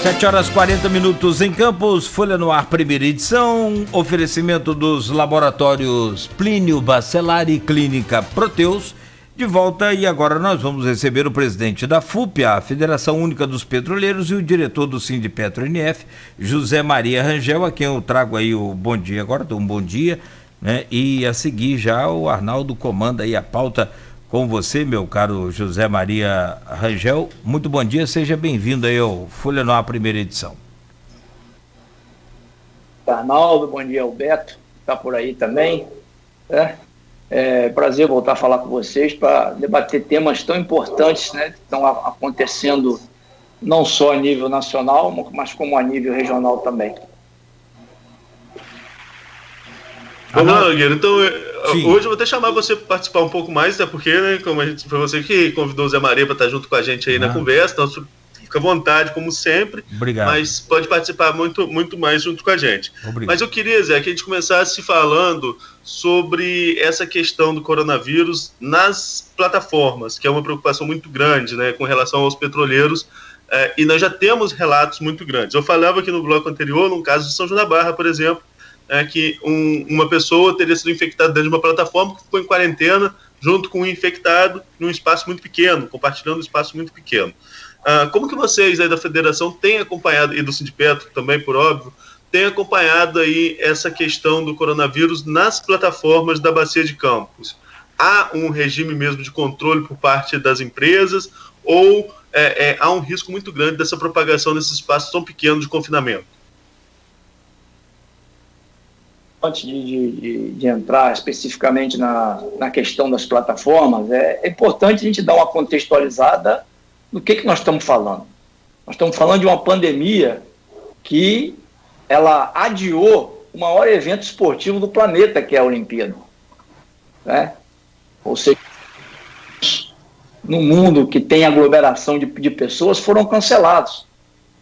7h40 em Campos, Folha no Ar, primeira edição, oferecimento dos laboratórios Plínio Bacelar e Clínica Proteus, de volta, e agora nós vamos receber o presidente da FUP, a Federação Única dos Petroleiros, e o diretor do Sindipetro NF, José Maria Rangel, a quem eu trago aí o bom dia agora, um bom dia, né? E a seguir já o Arnaldo comanda aí a pauta com você, meu caro José Maria Rangel. Muito bom dia, seja bem-vindo aí ao Folha no Ar, primeira edição. Arnaldo, bom dia, Alberto, está por aí também. É prazer voltar a falar com vocês para debater temas tão importantes, né, que estão acontecendo não só a nível nacional, mas como a nível regional também. Vamos lá, Nogueira. Então, hoje eu vou até chamar você para participar um pouco mais, até porque, né, como foi você que convidou o Zé Maria para estar junto com a gente aí na conversa, então fica à vontade, como sempre. Obrigado. Mas pode participar muito mais junto com a gente. Obrigado. Mas eu queria, Zé, que a gente começasse falando sobre essa questão do coronavírus nas plataformas, que é uma preocupação muito grande, né, com relação aos petroleiros, e nós já temos relatos muito grandes. Eu falava aqui no bloco anterior, num caso de São João da Barra, por exemplo, que uma pessoa teria sido infectada dentro de uma plataforma que ficou em quarentena junto com um infectado num espaço muito pequeno, compartilhando um espaço muito pequeno. Como que vocês aí da federação têm acompanhado, e do Sindipetro também, por óbvio, têm acompanhado aí essa questão do coronavírus nas plataformas da Bacia de Campos? Há um regime mesmo de controle por parte das empresas ou há um risco muito grande dessa propagação nesses espaços tão pequenos de confinamento? Antes de entrar especificamente na questão das plataformas, é importante a gente dar uma contextualizada do que nós estamos falando. Nós estamos falando de uma pandemia que ela adiou o maior evento esportivo do planeta, que é a Olimpíada. Né? Ou seja, no mundo que tem aglomeração de pessoas, foram cancelados.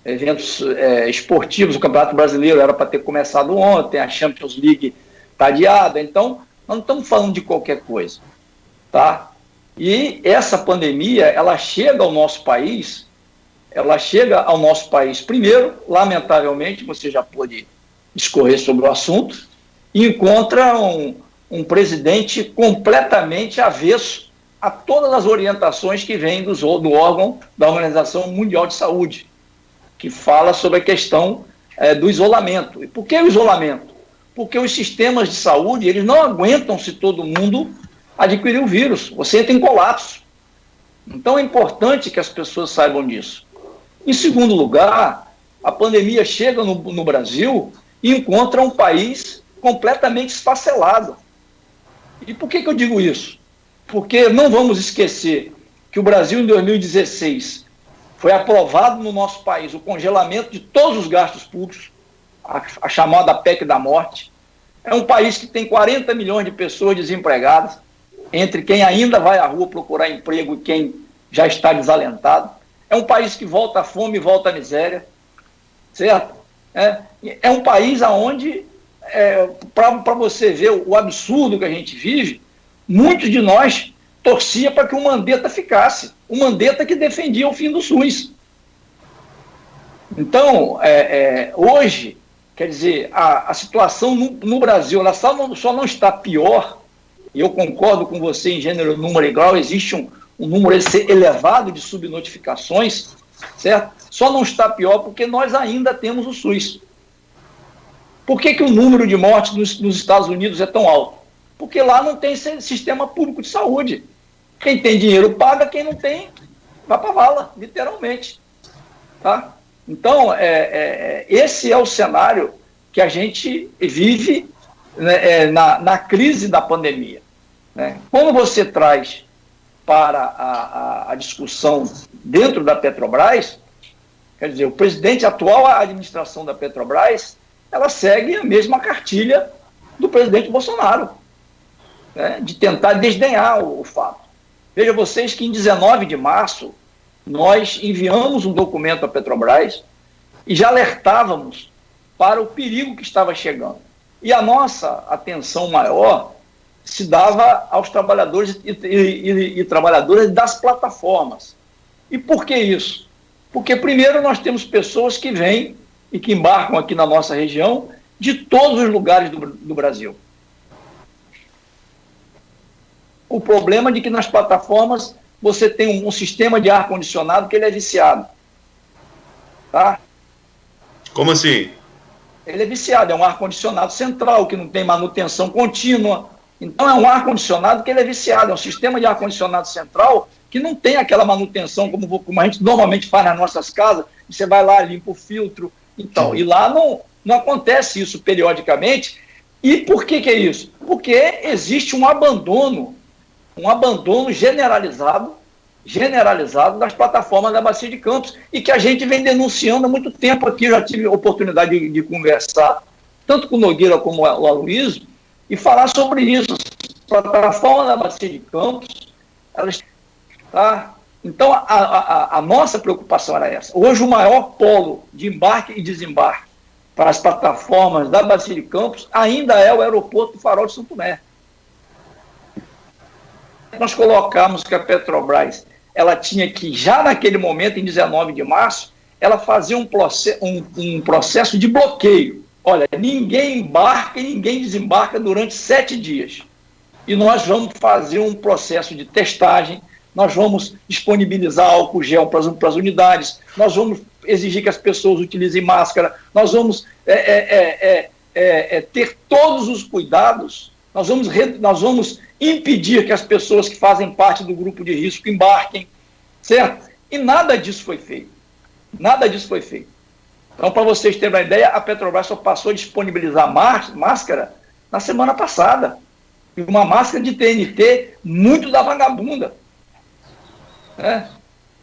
Eventos esportivos, o Campeonato Brasileiro era para ter começado ontem, a Champions League está adiada, então nós não estamos falando de qualquer coisa, tá? E essa pandemia, ela chega ao nosso país, primeiro, lamentavelmente, você já pôde discorrer sobre o assunto, e encontra um presidente completamente avesso a todas as orientações que vêm do órgão da Organização Mundial de Saúde, que fala sobre a questão do isolamento. E por que o isolamento? Porque os sistemas de saúde, eles não aguentam se todo mundo adquirir o vírus. Você entra em colapso. Então é importante que as pessoas saibam disso. Em segundo lugar, a pandemia chega no Brasil e encontra um país completamente esfacelado. E por que eu digo isso? Porque não vamos esquecer que o Brasil, em 2016, foi aprovado no nosso país o congelamento de todos os gastos públicos, a chamada PEC da morte. É um país que tem 40 milhões de pessoas desempregadas, entre quem ainda vai à rua procurar emprego e quem já está desalentado. É um país que volta à fome e volta à miséria, certo? É um país onde, para você ver o absurdo que a gente vive, muitos de nós torcia para que o Mandetta ficasse. O Mandetta que defendia o fim do SUS. Então, hoje, quer dizer, a situação no Brasil, ela só não está pior, e eu concordo com você em gênero, número e grau, existe um número elevado de subnotificações, certo? Só não está pior porque nós ainda temos o SUS. Por que o número de mortes nos Estados Unidos é tão alto? Porque lá não tem sistema público de saúde. Quem tem dinheiro paga, quem não tem, vai para a vala, literalmente. Tá? Então, esse é o cenário que a gente vive, né, na crise da pandemia. Né? Quando você traz para a discussão dentro da Petrobras, quer dizer, o presidente atual, a administração da Petrobras, ela segue a mesma cartilha do presidente Bolsonaro, né, de tentar desdenhar o fato. Veja vocês que em 19 de março nós enviamos um documento à Petrobras e já alertávamos para o perigo que estava chegando. E a nossa atenção maior se dava aos trabalhadores e trabalhadoras das plataformas. E por que isso? Porque, primeiro, nós temos pessoas que vêm e que embarcam aqui na nossa região de todos os lugares do Brasil. O problema é de que nas plataformas você tem um sistema de ar-condicionado que ele é viciado. Tá? Como assim? Ele é viciado, é um ar-condicionado central, que não tem manutenção contínua. Então é um ar-condicionado que ele é viciado, é um sistema de ar-condicionado central que não tem aquela manutenção como a gente normalmente faz nas nossas casas, você vai lá, limpa o filtro. Então, e lá não acontece isso periodicamente. E por que é isso? Porque existe um abandono generalizado das plataformas da Bacia de Campos, e que a gente vem denunciando há muito tempo aqui. Eu já tive a oportunidade de conversar tanto com o Nogueira como o Aloysio e falar sobre isso. As plataformas da Bacia de Campos, elas... Tá? Então, a nossa preocupação era essa. Hoje, o maior polo de embarque e desembarque para as plataformas da Bacia de Campos ainda é o aeroporto do Farol de Santo Tomé. Nós colocamos que a Petrobras, ela tinha que, já naquele momento, em 19 de março, ela fazia um processo de bloqueio. Olha, ninguém embarca e ninguém desembarca durante 7 dias. E nós vamos fazer um processo de testagem, nós vamos disponibilizar álcool gel para as unidades, nós vamos exigir que as pessoas utilizem máscara, nós vamos ter todos os cuidados, nós vamos impedir que as pessoas que fazem parte do grupo de risco embarquem, certo? E nada disso foi feito. Nada disso foi feito. Então, para vocês terem uma ideia, a Petrobras só passou a disponibilizar máscara na semana passada. E uma máscara de TNT muito da vagabunda.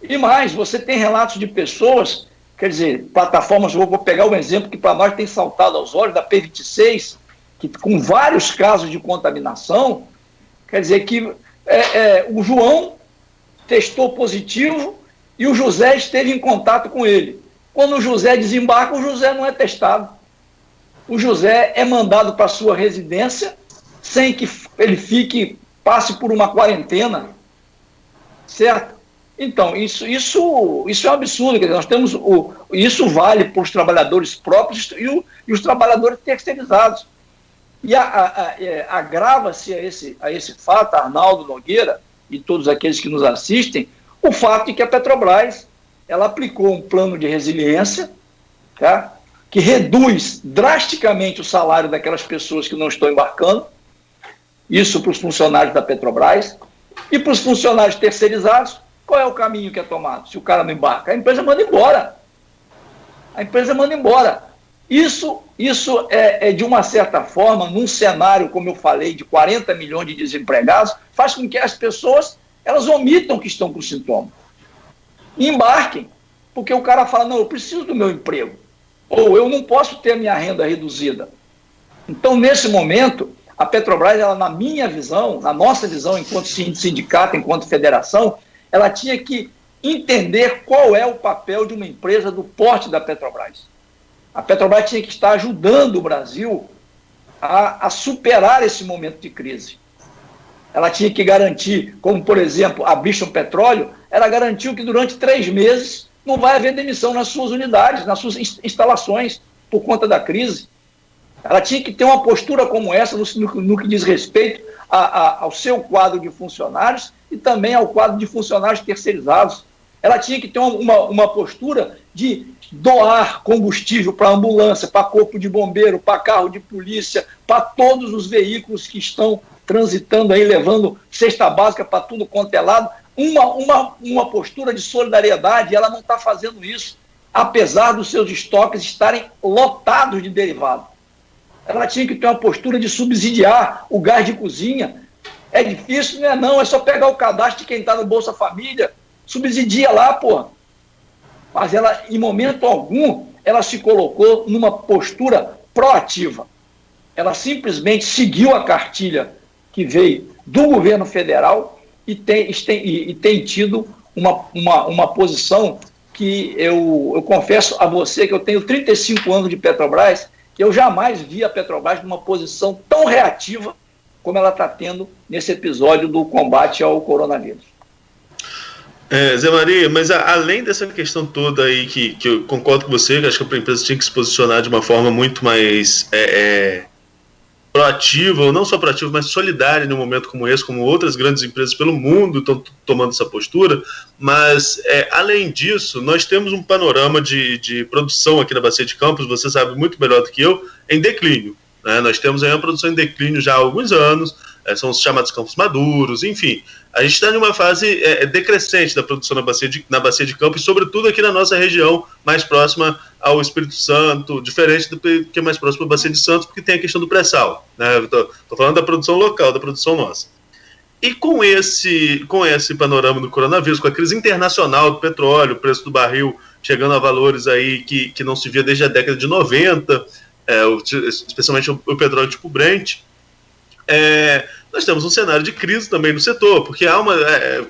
E mais, você tem relatos de pessoas, quer dizer, plataformas, vou pegar um exemplo que para nós tem saltado aos olhos, da P26, que com vários casos de contaminação, quer dizer que o João testou positivo e o José esteve em contato com ele. Quando o José desembarca, o José não é testado. O José é mandado para a sua residência sem que ele passe por uma quarentena, certo? Então, isso é um absurdo. Quer dizer, nós temos isso vale para os trabalhadores próprios e os trabalhadores terceirizados. E agrava-se a esse fato, Arnaldo Nogueira e todos aqueles que nos assistem, o fato de que a Petrobras ela aplicou um plano de resiliência, tá, que reduz drasticamente o salário daquelas pessoas que não estão embarcando, isso para os funcionários da Petrobras, e para os funcionários terceirizados. Qual é o caminho que é tomado? Se o cara não embarca, a empresa manda embora. A empresa manda embora. Isso é, de uma certa forma, num cenário, como eu falei, de 40 milhões de desempregados, faz com que as pessoas elas omitam que estão com sintoma. E embarquem. Porque o cara fala, não, eu preciso do meu emprego. Ou eu não posso ter a minha renda reduzida. Então, nesse momento, a Petrobras, ela, na minha visão, na nossa visão, enquanto sindicato, enquanto federação, ela tinha que entender qual é o papel de uma empresa do porte da Petrobras. A Petrobras tinha que estar ajudando o Brasil a superar esse momento de crise. Ela tinha que garantir, como, por exemplo, a Bristol Petróleo, ela garantiu que durante 3 meses não vai haver demissão nas suas unidades, nas suas instalações, por conta da crise. Ela tinha que ter uma postura como essa no que diz respeito ao seu quadro de funcionários e também ao quadro de funcionários terceirizados. Ela tinha que ter uma postura de doar combustível para ambulância, para corpo de bombeiro, para carro de polícia, para todos os veículos que estão transitando aí, levando cesta básica para tudo quanto é lado. Uma postura de solidariedade. Ela não está fazendo isso, apesar dos seus estoques estarem lotados de derivado. Ela tinha que ter uma postura de subsidiar o gás de cozinha. É difícil, não é não, é só pegar o cadastro de quem está no Bolsa Família, subsidia lá, porra. Mas ela, em momento algum, ela se colocou numa postura proativa. Ela simplesmente seguiu a cartilha que veio do governo federal e tem tido uma posição que eu confesso a você que eu tenho 35 anos de Petrobras, que eu jamais vi a Petrobras numa posição tão reativa como ela está tendo nesse episódio do combate ao coronavírus. Zé Maria, mas além dessa questão toda aí, que eu concordo com você, que acho que a empresa tinha que se posicionar de uma forma muito mais proativa, ou não só proativa, mas solidária em um momento como esse, como outras grandes empresas pelo mundo estão tomando essa postura, mas além disso, nós temos um panorama de produção aqui na Bacia de Campos, você sabe muito melhor do que eu, em declínio. Né? Nós temos aí uma produção em declínio já há alguns anos, são os chamados campos maduros, enfim. A gente está em uma fase decrescente da produção na Bacia de Campos, e sobretudo aqui na nossa região, mais próxima ao Espírito Santo, diferente do que é mais próximo à Bacia de Santos, porque tem a questão do pré-sal. Né? Estou falando da produção local, da produção nossa. E com esse panorama do coronavírus, com a crise internacional do petróleo, o preço do barril chegando a valores aí que não se via desde a década de 90, especialmente o petróleo tipo Brent, nós temos um cenário de crise também no setor, porque há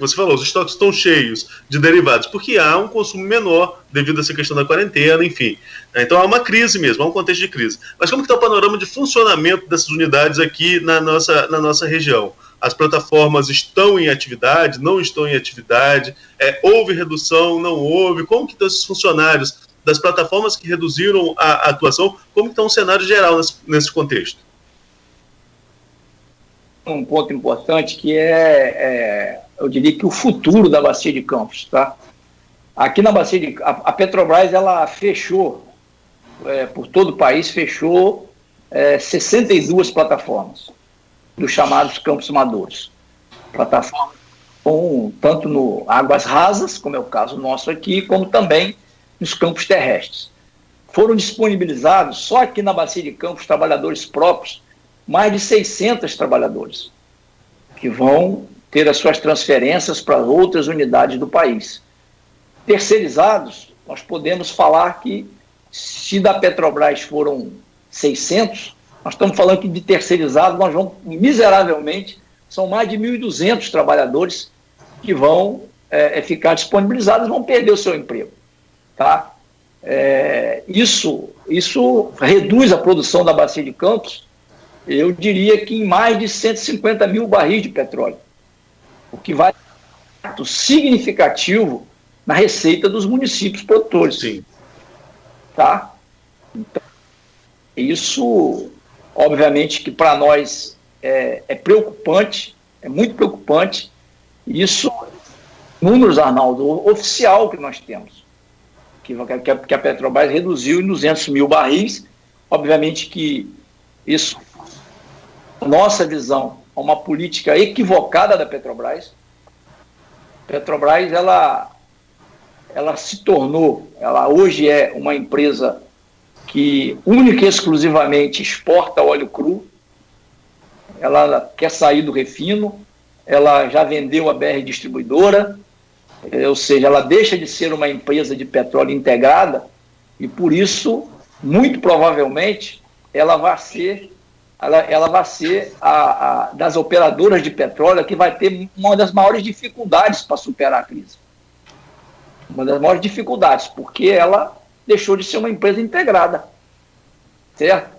você falou, os estoques estão cheios de derivados, porque há um consumo menor devido a essa questão da quarentena, enfim. Então há uma crise mesmo, há um contexto de crise. Mas como que está o panorama de funcionamento dessas unidades aqui na nossa região? As plataformas estão em atividade, não estão em atividade? Houve redução, não houve? Como que estão esses funcionários das plataformas que reduziram a atuação? Como que está o cenário geral nesse contexto? Um ponto importante que eu diria que o futuro da Bacia de Campos, tá? Aqui na Bacia de Campos, a Petrobras, ela fechou, por todo o país, fechou 62 plataformas dos chamados campos maduros. Plataformas tanto no águas rasas, como é o caso nosso aqui, como também nos campos terrestres. Foram disponibilizados, só aqui na Bacia de Campos, trabalhadores próprios, mais de 600 trabalhadores que vão ter as suas transferências para outras unidades do país. Terceirizados, nós podemos falar que, se da Petrobras foram 600, nós estamos falando que de terceirizados nós vamos, miseravelmente, são mais de 1.200 trabalhadores que vão ficar disponibilizados e vão perder o seu emprego. Tá? Isso reduz a produção da Bacia de Campos, eu diria que em mais de 150 mil barris de petróleo, o que vai ter um impacto significativo na receita dos municípios produtores. Sim. Tá? Então, isso, obviamente, que para nós é preocupante, é muito preocupante. Isso, números, Arnaldo, oficial que nós temos, que a Petrobras reduziu em 200 mil barris. Obviamente que isso, nossa visão, é uma política equivocada da Petrobras. A Petrobras, ela se tornou, ela hoje é uma empresa que única e exclusivamente exporta óleo cru. Ela quer sair do refino, ela já vendeu a BR Distribuidora, ou seja, ela deixa de ser uma empresa de petróleo integrada e, por isso, muito provavelmente, ela vai ser a das operadoras de petróleo que vai ter uma das maiores dificuldades para superar a crise. Uma das maiores dificuldades, porque ela deixou de ser uma empresa integrada. Certo?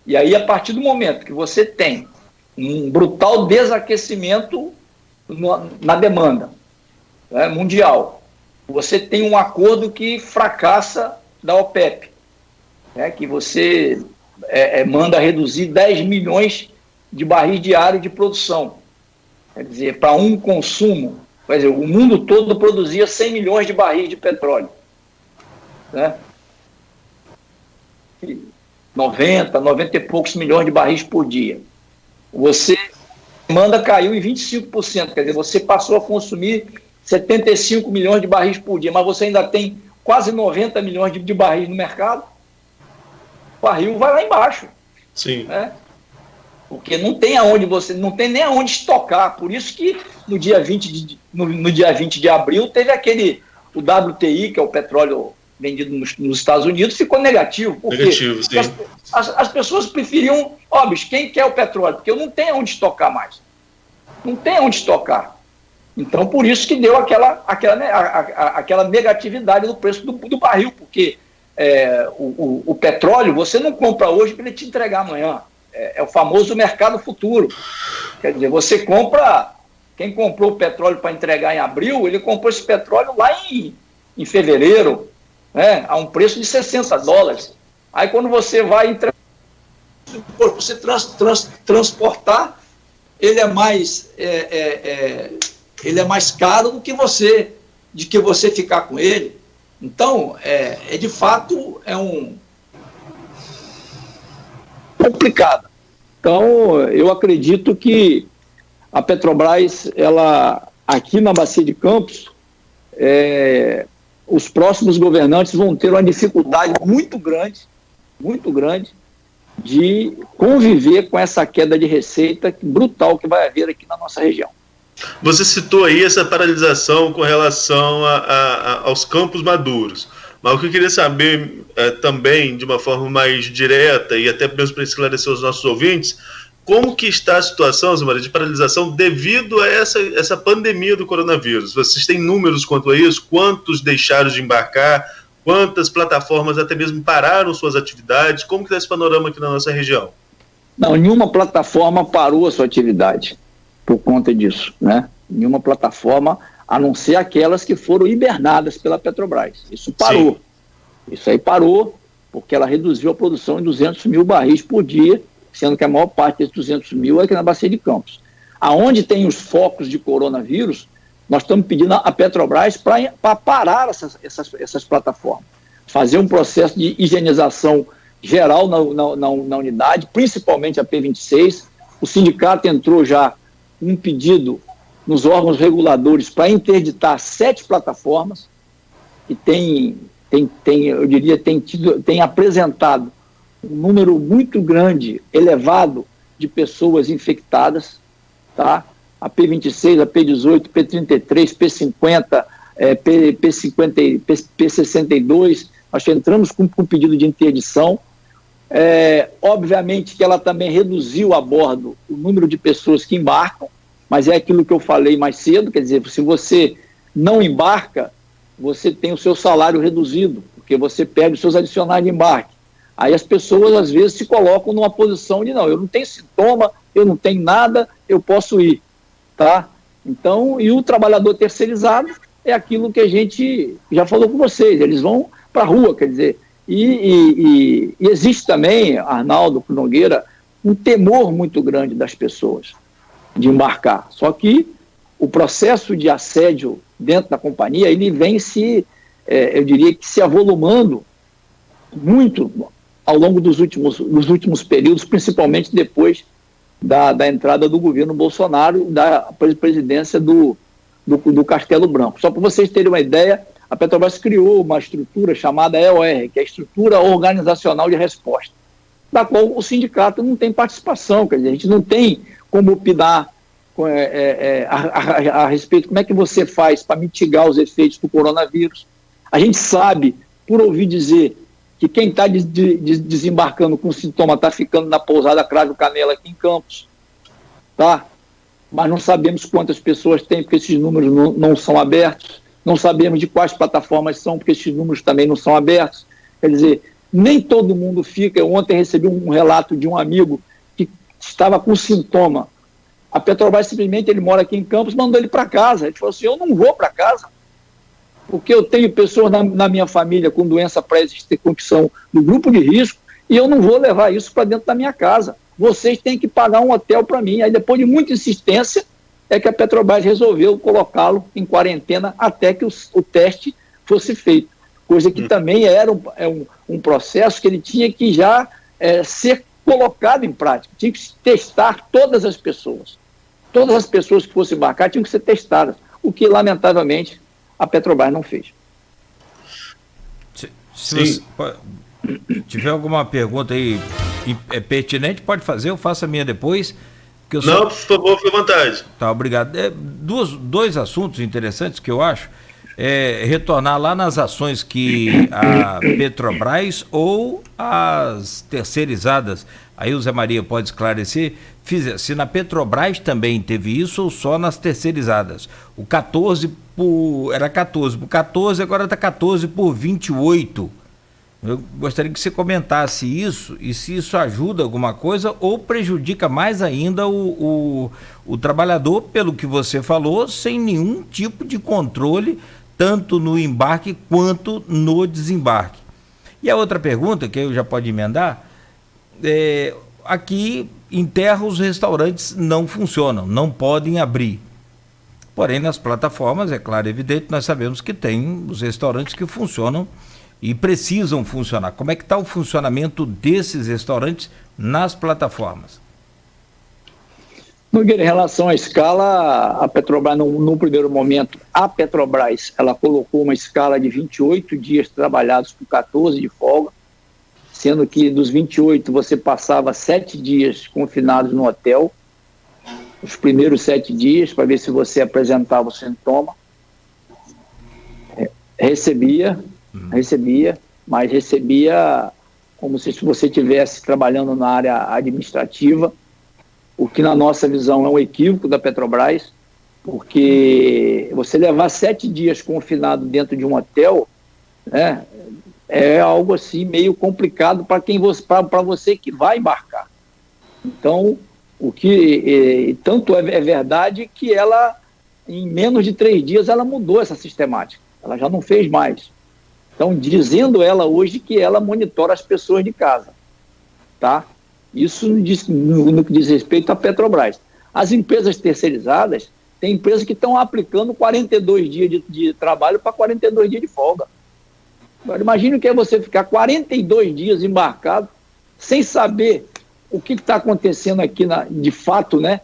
E aí, a partir do momento que você tem um brutal desaquecimento na demanda mundial, você tem um acordo que fracassa da OPEP, que você manda reduzir 10 milhões de barris diários de produção. Quer dizer, para um consumo, quer dizer, o mundo todo produzia 100 milhões de barris de petróleo. 90 e poucos milhões de barris por dia. Você demanda caiu em 25%, quer dizer, você passou a consumir 75 milhões de barris por dia, mas você ainda tem quase 90 milhões de barris no mercado. O barril vai lá embaixo. Sim. Porque não tem nem aonde estocar. Por isso que no dia 20 de abril teve o WTI, que é o petróleo vendido nos Estados Unidos, ficou negativo. Negativo, sim. As pessoas preferiam, bicho, quem quer o petróleo? Porque eu não tenho onde estocar mais. Não tem onde estocar. Então, por isso que deu aquela negatividade no preço do barril, porque o petróleo você não compra hoje para ele te entregar amanhã. É o famoso mercado futuro. Quer dizer, você compra Quem comprou o petróleo para entregar em abril, ele comprou esse petróleo lá em fevereiro, né, a um preço de $60. Aí quando você vai você transportar, ele é mais caro do que você ficar com ele. Então, de fato, complicado. Então, eu acredito que a Petrobras, ela, aqui na Bacia de Campos, os próximos governantes vão ter uma dificuldade muito grande de conviver com essa queda de receita brutal que vai haver aqui na nossa região. Você citou aí essa paralisação com relação aos campos maduros, mas o que eu queria saber também, de uma forma mais direta e até mesmo para esclarecer os nossos ouvintes, como que está a situação, Zé Maria, de paralisação devido a essa pandemia do coronavírus? Vocês têm números quanto a isso? Quantos deixaram de embarcar? Quantas plataformas até mesmo pararam suas atividades? Como que está esse panorama aqui na nossa região? Não, nenhuma plataforma parou a sua atividade por conta disso, né? Nenhuma plataforma, a não ser aquelas que foram hibernadas pela Petrobras. Isso parou. Sim. Isso aí parou, porque ela reduziu a produção em 200 mil barris por dia, sendo que a maior parte desses 200 mil é aqui na Bacia de Campos. Aonde tem os focos de coronavírus, nós estamos pedindo a Petrobras para parar essas plataformas, fazer um processo de higienização geral na unidade, principalmente a P26. O sindicato entrou já um pedido nos órgãos reguladores para interditar 7 plataformas e tem apresentado um número muito grande, elevado, de pessoas infectadas, tá? A P26, a P18, P33, P50, P50, P62, nós entramos com pedido de interdição. Obviamente que ela também reduziu a bordo o número de pessoas que embarcam, mas é aquilo que eu falei mais cedo, quer dizer, se você não embarca, você tem o seu salário reduzido, porque você perde os seus adicionais de embarque. Aí as pessoas, às vezes, se colocam numa posição de, não, eu não tenho sintoma, eu não tenho nada, eu posso ir, tá? Então, e o trabalhador terceirizado é aquilo que a gente já falou com vocês, eles vão para a rua, quer dizer, e existe também, Arnaldo Nogueira, um temor muito grande das pessoas de embarcar. Só que o processo de assédio dentro da companhia, ele vem eu diria que se avolumando muito ao longo dos últimos períodos, principalmente depois da entrada do governo Bolsonaro, da presidência do Castelo Branco. Só para vocês terem uma ideia, a Petrobras criou uma estrutura chamada EOR, que é a Estrutura Organizacional de Resposta, da qual o sindicato não tem participação, quer dizer, a gente não tem como opinar a respeito como é que você faz para mitigar os efeitos do coronavírus. A gente sabe, por ouvir dizer, que quem está desembarcando com sintoma está ficando na pousada Cravo Canela aqui em Campos, tá? Mas não sabemos quantas pessoas tem, porque esses números não são abertos, não sabemos de quais plataformas são, porque esses números também não são abertos. Quer dizer, nem todo mundo fica. Eu ontem recebi um relato de um amigo que estava com sintoma. A Petrobras simplesmente, ele mora aqui em Campos, mandou ele para casa. Ele falou assim, eu não vou para casa, porque eu tenho pessoas na minha família com doença pré-existente, que são do grupo de risco, e eu não vou levar isso para dentro da minha casa. Vocês têm que pagar um hotel para mim. Aí, depois de muita insistência, é que a Petrobras resolveu colocá-lo em quarentena até que o teste fosse feito. Coisa que também era um processo que ele tinha que já ser colocado em prática. Tinha que testar todas as pessoas. Todas as pessoas que fossem embarcar tinham que ser testadas, o que, lamentavelmente, a Petrobras não fez. Se você tiver alguma pergunta aí pertinente, pode fazer, eu faço a minha depois. Por favor, fique à vontade. Tá, obrigado. Dois assuntos interessantes que eu acho. Retornar lá nas ações que a Petrobras ou as terceirizadas, aí o Zé Maria pode esclarecer, se na Petrobras também teve isso ou só nas terceirizadas. Era 14 por 14, agora está 14 por 28. Eu gostaria que você comentasse isso e se isso ajuda alguma coisa ou prejudica mais ainda o trabalhador, pelo que você falou, sem nenhum tipo de controle, tanto no embarque quanto no desembarque. E a outra pergunta, que eu já pode emendar, aqui em terra os restaurantes não funcionam, não podem abrir. Porém, nas plataformas, é claro e evidente, nós sabemos que tem os restaurantes que funcionam e precisam funcionar. Como é que está o funcionamento desses restaurantes nas plataformas? Nogueira, em relação à escala, a Petrobras, no primeiro momento, a Petrobras, ela colocou uma escala de 28 dias trabalhados com 14 de folga, sendo que dos 28 você passava 7 dias confinados no hotel, os primeiros 7 dias, para ver se você apresentava o sintoma. Recebia, mas recebia como se você estivesse trabalhando na área administrativa, o que na nossa visão é um equívoco da Petrobras, porque você levar 7 dias confinado dentro de um hotel, né, é algo assim meio complicado para você que vai embarcar. Então, tanto é verdade que ela, em menos de 3 dias, ela mudou essa sistemática, ela já não fez mais. Então, dizendo ela hoje que ela monitora as pessoas de casa, tá? Isso no que diz respeito à Petrobras. As empresas terceirizadas, tem empresas que estão aplicando 42 dias de trabalho para 42 dias de folga. Agora, imagine o que é você ficar 42 dias embarcado, sem saber o que está acontecendo aqui de fato, né,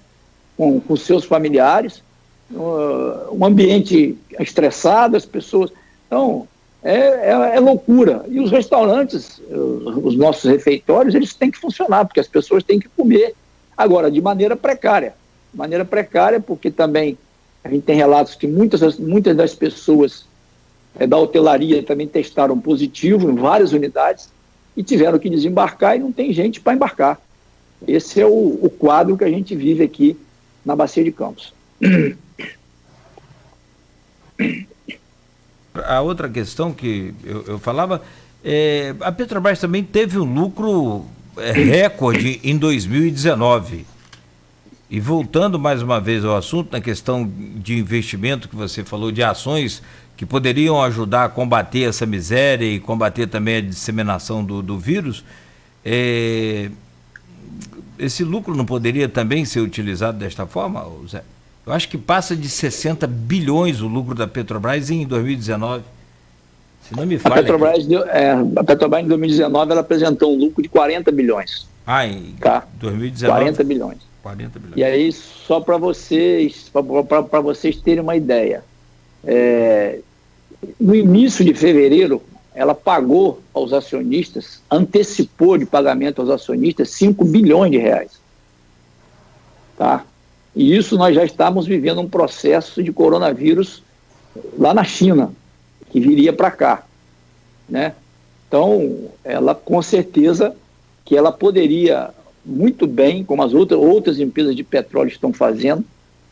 com seus familiares, um ambiente estressado, as pessoas... Então, é loucura. E os restaurantes, os nossos refeitórios, eles têm que funcionar, porque as pessoas têm que comer. Agora, de maneira precária. De maneira precária, porque também a gente tem relatos que muitas das pessoas da hotelaria também testaram positivo em várias unidades e tiveram que desembarcar e não tem gente para embarcar. Esse é o quadro que a gente vive aqui na Bacia de Campos. A outra questão que eu falava, a Petrobras também teve um lucro recorde em 2019. E voltando mais uma vez ao assunto, na questão de investimento que você falou, de ações que poderiam ajudar a combater essa miséria e combater também a disseminação do vírus, esse lucro não poderia também ser utilizado desta forma, Zé? Eu acho que passa de 60 bilhões o lucro da Petrobras em 2019. Se não me falha. A Petrobras em 2019 ela apresentou um lucro de 40 bilhões. Em 2019? 40 bilhões. 40 bilhões. E aí, só para vocês terem uma ideia, no início de fevereiro, ela pagou aos acionistas, antecipou de pagamento aos acionistas 5 bilhões de reais. Tá? E isso nós já estávamos vivendo um processo de coronavírus lá na China, que viria para cá, né? Então, ela com certeza que ela poderia muito bem, como as outras empresas de petróleo estão fazendo,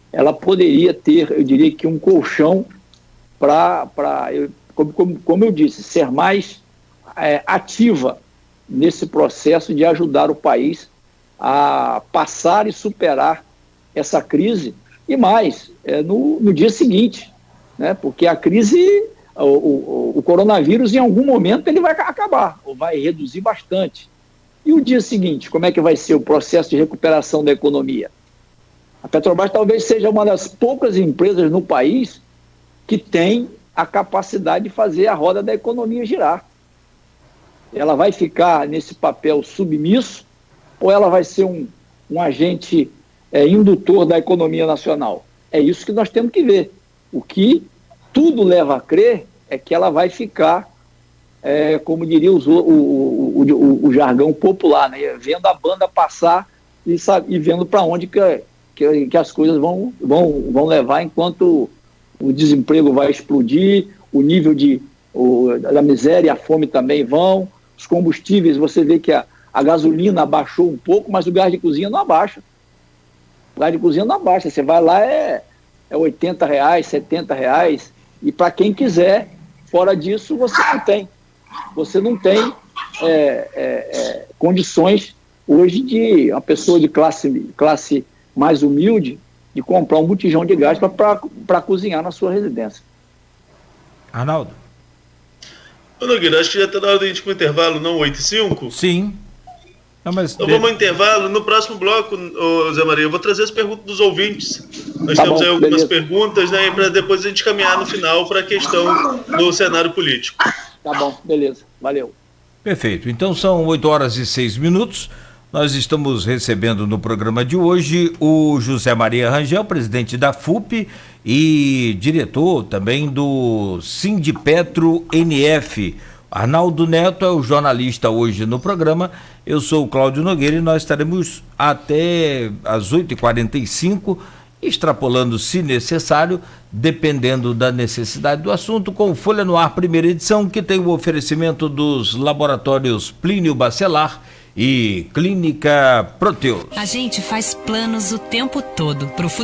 ela poderia ter, eu diria que um colchão para como eu disse, ser mais ativa nesse processo de ajudar o país a passar e superar essa crise, e mais, no dia seguinte, né? Porque a crise, o coronavírus, em algum momento, ele vai acabar, ou vai reduzir bastante. E o dia seguinte, como é que vai ser o processo de recuperação da economia? A Petrobras talvez seja uma das poucas empresas no país que tem a capacidade de fazer a roda da economia girar. Ela vai ficar nesse papel submisso, ou ela vai ser um agente indutor da economia nacional? É isso que nós temos que ver. O que tudo leva a crer é que ela vai ficar, como diria o jargão popular, né? Vendo a banda passar e vendo para onde que as coisas vão levar, enquanto o desemprego vai explodir, o nível da miséria e a fome também vão, os combustíveis, você vê que a gasolina abaixou um pouco, mas o gás de cozinha não abaixa. O gás de cozinha não abaixa, você vai lá, é R$80, R$70, e para quem quiser, fora disso, você não tem. você não tem condições hoje de uma pessoa de classe mais humilde de comprar um botijão de gás para cozinhar na sua residência. Arnaldo? Ô, Nogueira, acho que já está na hora de a gente ir para o intervalo, não? 8h05? Sim. Não, mas então vamos ao intervalo. No próximo bloco, Zé Maria, eu vou trazer as perguntas dos ouvintes. Nós temos aí algumas perguntas, né, para depois a gente caminhar no final para a questão do cenário político. Tá bom, beleza. Valeu. Perfeito. Então são 8h06. Nós estamos recebendo no programa de hoje o José Maria Rangel, presidente da FUP e diretor também do Sindipetro NF. Arnaldo Neto é o jornalista hoje no programa. Eu sou o Cláudio Nogueira e nós estaremos até às 8h45, extrapolando se necessário, dependendo da necessidade do assunto, com Folha no Ar, primeira edição, que tem o oferecimento dos laboratórios Plínio Bacelar e Clínica Proteus. A gente faz planos o tempo todo pro futuro.